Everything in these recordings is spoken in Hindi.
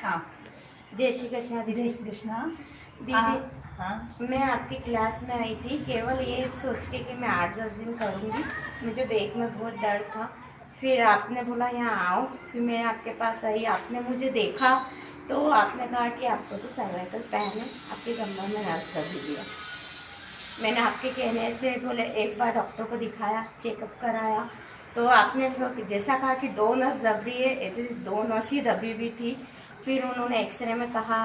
हाँ, जय श्री कृष्णा दीदी। जय श्री कृष्णा दीदी हाँ, मैं आपकी क्लास में आई थी केवल ये सोच के कि मैं 8-10 दिन करूँगी। मुझे बैक में बहुत दर्द था, फिर आपने बोला यहाँ आओ, फिर मैं आपके पास आई। आपने मुझे देखा तो आपने कहा कि आपको तो सर्वाइकल पेन है, आपके कमर में नस दबी दिया। मैंने आपके कहने से बोले एक बार डॉक्टर को दिखाया, चेकअप कराया, तो आपने जैसा कहा कि 2 नस दब रही है, ऐसे 2 नस ही दबी हुई थी। फिर उन्होंने एक्सरे में कहा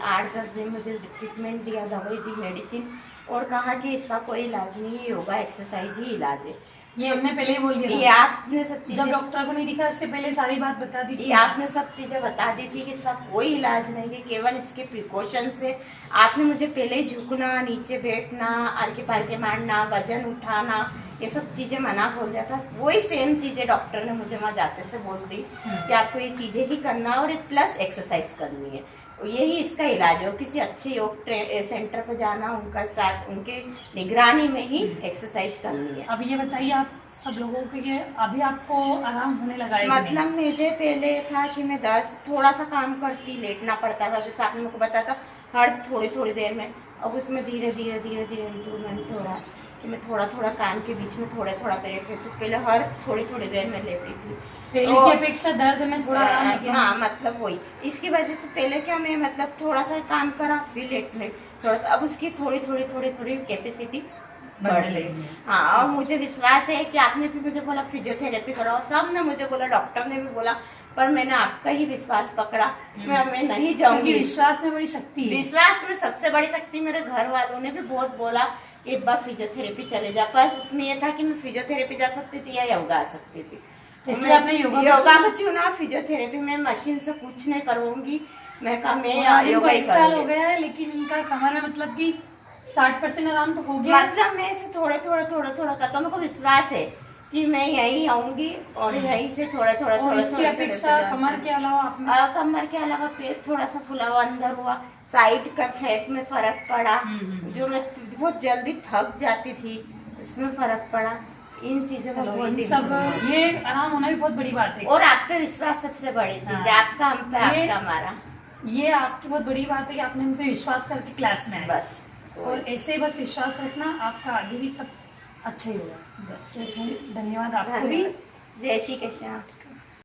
8-10 दिन मुझे ट्रीटमेंट दिया, दवाई दी, मेडिसिन, और कहा कि इसका कोई इलाज नहीं है, योगा एक्सरसाइज ही इलाज है। ये हमने पहले ही बोल दिया ये आपने सब जब चीज़ें, डॉक्टर को नहीं दिखा इसके पहले सारी बात बता दी थी। ये आपने सब चीज़ें बता दी थी कि इसका कोई इलाज नहीं है, केवल इसके प्रिकॉशन से। आपने मुझे पहले ही झुकना, नीचे बैठना, आलके पालके मारना, वजन उठाना, ये सब चीज़ें मना बोल दिया था। वही सेम चीज़ें डॉक्टर ने मुझे वहाँ जाते से बोल दी कि आपको ये चीज़ें ही करना है और प्लस एक्सरसाइज करनी है, यही इसका इलाज है। किसी अच्छे योग सेंटर पर जाना, उनका साथ, उनके निगरानी में ही एक्सरसाइज करनी है। अब ये बताइए आप सब लोगों के लिए अभी आपको आराम होने लगा है कि नहीं? मतलब मुझे पहले था कि मैं 10 थोड़ा सा काम करती, लेटना पड़ता था, जैसे आपने मुझको बताया था हर थोड़ी थोड़ी देर में। अब उसमें धीरे धीरे धीरे धीरे इम्प्रूवमेंट हो रहा है कि मैं थोड़ा थोड़ा काम के बीच में थोड़ा थोड़ा ब्रेक लेती। पहले हर थोड़ी थोड़ी देर में लेती थी, पहले की अपेक्षा दर्द में थोड़ा आराम है क्या? हाँ, मतलब वही इसकी वजह से पहले क्या मैं मतलब थोड़ा सा काम करा, फिर लेटने थोड़ा सा, अब उसकी थोड़ी थोड़ी थोड़ी थोड़ी कैपेसिटी बढ़ रही है। हाँ, और मुझे विश्वास है कि आपने भी मुझे बोला फिजियोथेरेपी कराओ, सब ने मुझे बोला, डॉक्टर ने भी बोला, पर मैंने आपका ही विश्वास पकड़ा। मैं नहीं जाऊंगी, क्योंकि विश्वास में बड़ी शक्ति है। विश्वास में सबसे बड़ी शक्ति। मेरे घर वालों ने भी बहुत बोला कि एक बार फिजियोथेरेपी चले जा, पर उसमें यह था कि मैं फिजियोथेरेपी जा सकती थी या योगा आ सकती थी, इसलिए आपने योगा को चुना। फिजियोथेरेपी में मशीन से कुछ नहीं करूंगी, मैं कहा मैं योगा ही 1 साल हो गया है, लेकिन इनका कमर में मतलब कि 60% आराम तो हो गया। मतलब मैं इसे थोड़े थोड़े करता, मेरे को विश्वास है कि मैं यहीं आऊंगी और यहीं से थोड़ा थोड़ा थोड़ा। इसकी अपेक्षा कमर के अलावा कमर के अलावा पेट थोड़ा सा फुला हुआ अंदर हुआ, साइड का फैट में फर्क पड़ा, जो मैं बहुत जल्दी थक जाती थी उसमें फर्क पड़ा। इन चीजों का बहुत सब ये आराम होना भी बहुत बड़ी बात है। और आप पे विश्वास सबसे बड़ी चीज है, आपका हम पे, आपका हमारा। ये आपकी बहुत बड़ी बात है कि आपने हम पे विश्वास करके क्लास में आए। बस, और ऐसे बस विश्वास रखना, आपका आगे भी सब अच्छा ही होगा। बस धन्यवाद आपको भी। जय श्री कृष्ण।